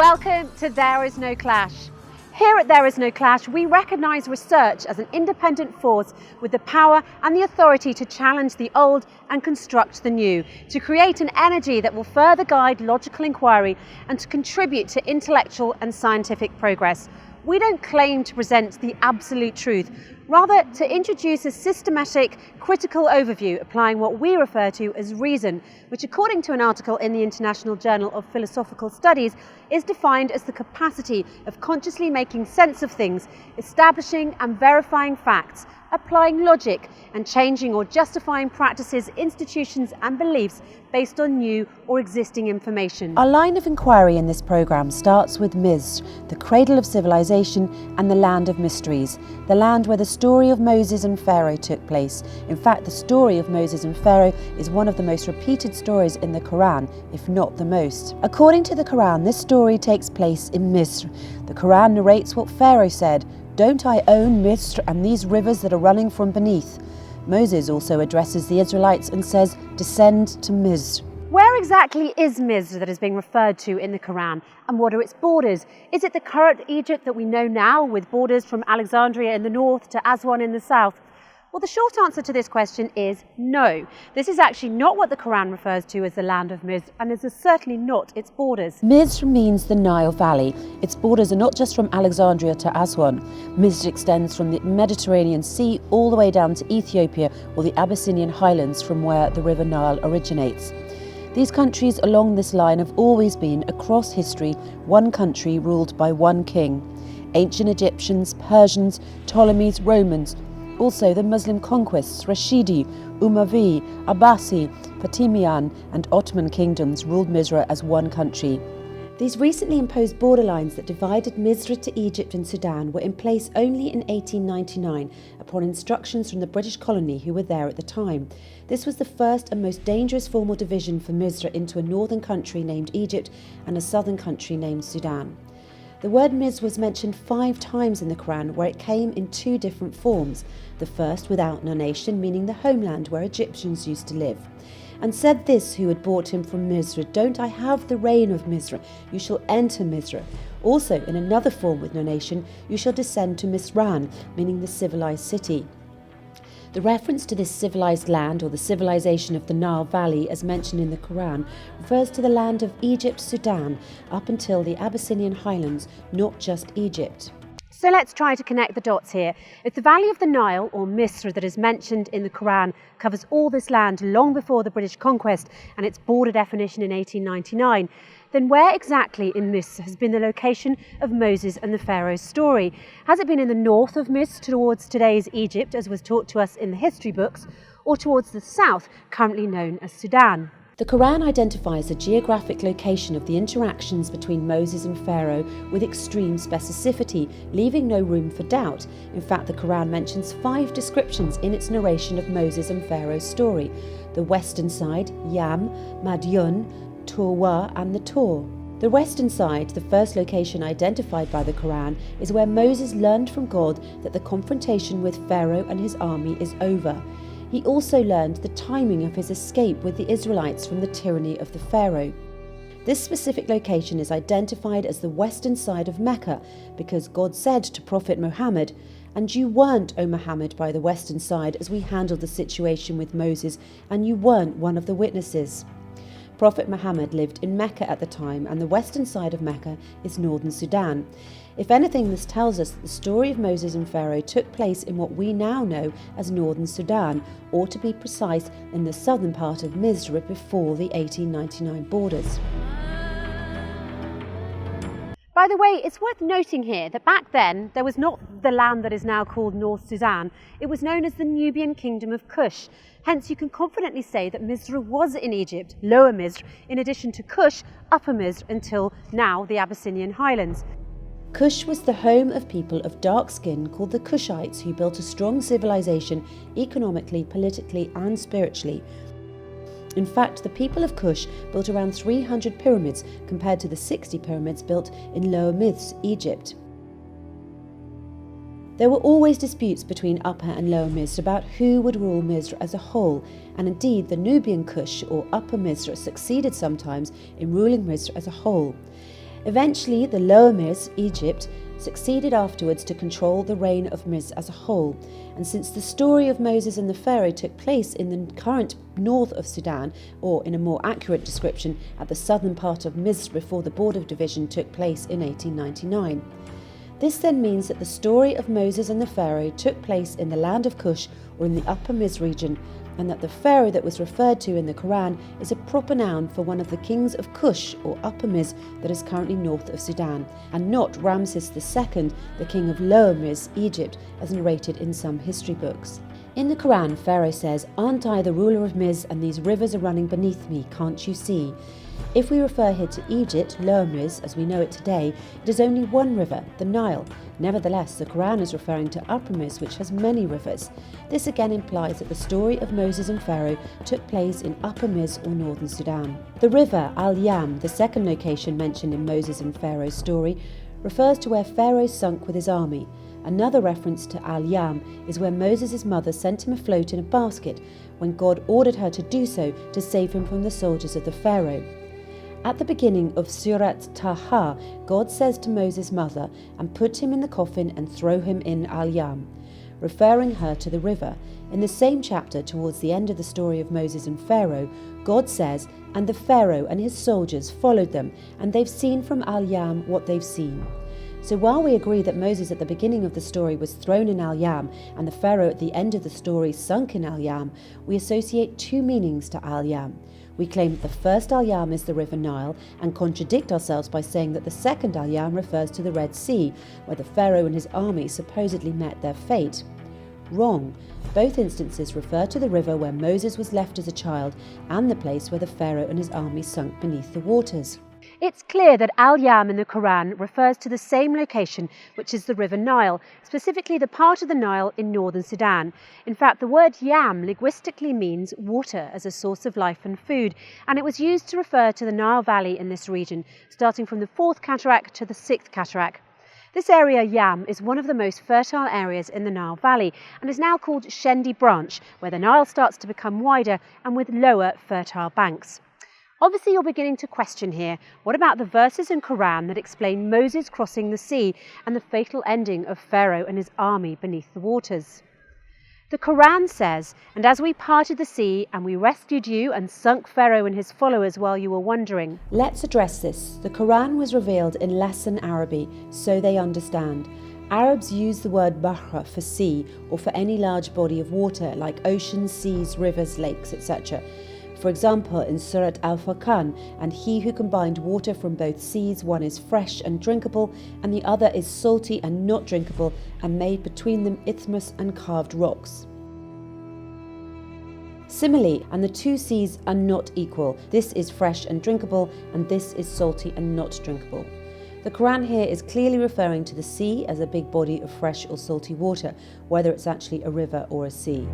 Welcome to There Is No Clash. Here at There Is No Clash, we recognise research as an independent force with the power and the authority to challenge the old and construct the new, to create an energy that will further guide logical inquiry and to contribute to intellectual and scientific progress. We don't claim to present the absolute truth, rather to introduce a systematic, critical overview applying what we refer to as reason, which according to an article in the International Journal of Philosophical Studies is defined as the capacity of consciously making sense of things, establishing and verifying facts, applying logic and changing or justifying practices, institutions and beliefs based on new or existing information. Our line of inquiry in this programme starts with Misr, the cradle of civilization and the land of mysteries, the land where the story of Moses and Pharaoh took place. In fact, the story of Moses and Pharaoh is one of the most repeated stories in the Quran, if not the most. According to the Quran, this story takes place in Misr. The Quran narrates what Pharaoh said, "Don't I own Misr and these rivers that are running from beneath?" Moses also addresses the Israelites and says, "Descend to Misr." Where exactly is Misr that is being referred to in the Quran, and what are its borders? Is it the current Egypt that we know now, with borders from Alexandria in the north to Aswan in the south? Well, the short answer to this question is no. This is actually not what the Quran refers to as the land of Misr, and this is certainly not its borders. Misr means the Nile Valley. Its borders are not just from Alexandria to Aswan. Misr extends from the Mediterranean Sea all the way down to Ethiopia or the Abyssinian highlands from where the River Nile originates. These countries along this line have always been, across history, one country ruled by one king. Ancient Egyptians, Persians, Ptolemies, Romans, also the Muslim conquests, Rashidi, Umayyads, Abbasi, Fatimiyyan and Ottoman kingdoms ruled Misr as one country. These recently imposed borderlines that divided Misr to Egypt and Sudan were in place only in 1899 upon instructions from the British colony who were there at the time. This was the first and most dangerous formal division for Misr into a northern country named Egypt and a southern country named Sudan. The word Misr was mentioned 5 times in the Quran, where it came in 2 different forms. The first without nonation, meaning the homeland where Egyptians used to live. And said this who had brought him from Misr, "Don't I have the reign of Misr? You shall enter Misr." Also in another form with nonation, "You shall descend to Misran," meaning the civilized city. The reference to this civilized land, or the civilization of the Nile Valley as mentioned in the Quran, refers to the land of Egypt, Sudan, up until the Abyssinian highlands, not just Egypt. So let's try to connect the dots here. If the valley of the Nile, or Misr, that is mentioned in the Quran covers all this land long before the British conquest and its border definition in 1899, then where exactly in Misr has been the location of Moses and the Pharaoh's story? Has it been in the north of Misr towards today's Egypt, as was taught to us in the history books, or towards the south, currently known as Sudan? The Quran identifies the geographic location of the interactions between Moses and Pharaoh with extreme specificity, leaving no room for doubt. In fact, the Quran mentions 5 descriptions in its narration of Moses and Pharaoh's story: the western side, Yam, Madyun, Turwa and the Tor. The western side, the first location identified by the Quran, is where Moses learned from God that the confrontation with Pharaoh and his army is over. He also learned the timing of his escape with the Israelites from the tyranny of the Pharaoh. This specific location is identified as the western side of Mecca because God said to Prophet Muhammad, "And you weren't, O Muhammad, by the western side as we handled the situation with Moses, and you weren't one of the witnesses." Prophet Muhammad lived in Mecca at the time, and the western side of Mecca is northern Sudan. If anything, this tells us that the story of Moses and Pharaoh took place in what we now know as northern Sudan, or to be precise, in the southern part of Misr before the 1899 borders. By the way, it's worth noting here that back then there was not the land that is now called North Sudan. It was known as the Nubian Kingdom of Kush. Hence you can confidently say that Misr was in Egypt, Lower Misr, in addition to Kush, Upper Misr, until now the Abyssinian highlands. Kush was the home of people of dark skin called the Kushites, who built a strong civilization economically, politically and spiritually. In fact, the people of Kush built around 300 pyramids compared to the 60 pyramids built in Lower Misr, Egypt. There were always disputes between Upper and Lower Misr about who would rule Misr as a whole, and indeed the Nubian Kush or Upper Misr succeeded sometimes in ruling Misr as a whole. Eventually, the lower Mis, Egypt, succeeded afterwards to control the reign of Mis as a whole. And since the story of Moses and the Pharaoh took place in the current north of Sudan, or in a more accurate description, at the southern part of Misr before the border division took place in 1899. This then means that the story of Moses and the Pharaoh took place in the land of Cush, or in the upper Mis region, and that the Pharaoh that was referred to in the Quran is a proper noun for one of the kings of Cush, or Upper Mis, that is currently north of Sudan, and not Ramses II, the king of Lower Mis, Egypt, as narrated in some history books. In the Quran, Pharaoh says, "Aren't I the ruler of Mis, and these rivers are running beneath me, can't you see?" If we refer here to Egypt, Lower Mis, as we know it today, it is only one river, the Nile. Nevertheless, the Quran is referring to Upper Mis, which has many rivers. This again implies that the story of Moses and Pharaoh took place in Upper Mis or northern Sudan. The river Al-Yam, the second location mentioned in Moses and Pharaoh's story, refers to where Pharaoh sunk with his army. Another reference to Al-Yam is where Moses' mother sent him afloat in a basket when God ordered her to do so to save him from the soldiers of the Pharaoh. At the beginning of Surat Taha, God says to Moses' mother, "And put him in the coffin and throw him in Al-Yam," referring her to the river. In the same chapter, towards the end of the story of Moses and Pharaoh, God says, "And the Pharaoh and his soldiers followed them, and they've seen from Al-Yam what they've seen." So while we agree that Moses at the beginning of the story was thrown in Al-Yam and the Pharaoh at the end of the story sunk in Al-Yam, we associate two meanings to Al-Yam. We claim that the first Al-Yam is the River Nile and contradict ourselves by saying that the second Al-Yam refers to the Red Sea, where the Pharaoh and his army supposedly met their fate. Wrong. Both instances refer to the river where Moses was left as a child and the place where the Pharaoh and his army sunk beneath the waters. It's clear that Al-Yam in the Quran refers to the same location, which is the River Nile, specifically the part of the Nile in northern Sudan. In fact, the word yam linguistically means water as a source of life and food, and it was used to refer to the Nile Valley in this region, starting from the 4th cataract to the 6th cataract. This area, Yam, is one of the most fertile areas in the Nile Valley and is now called Shendi Branch, where the Nile starts to become wider and with lower fertile banks. Obviously, you're beginning to question here, what about the verses in Quran that explain Moses crossing the sea and the fatal ending of Pharaoh and his army beneath the waters? The Quran says, "And as we parted the sea and we rescued you and sunk Pharaoh and his followers while you were wandering." Let's address this. The Quran was revealed in Lesson Arabic, so they understand. Arabs use the word bahra for sea or for any large body of water like oceans, seas, rivers, lakes, etc. For example, in Surat Al-Furqan, "And he who combined water from both seas, one is fresh and drinkable, and the other is salty and not drinkable, and made between them isthmus and carved rocks." Similarly, "And the two seas are not equal. This is fresh and drinkable, and this is salty and not drinkable." The Quran here is clearly referring to the sea as a big body of fresh or salty water, whether it's actually a river or a sea.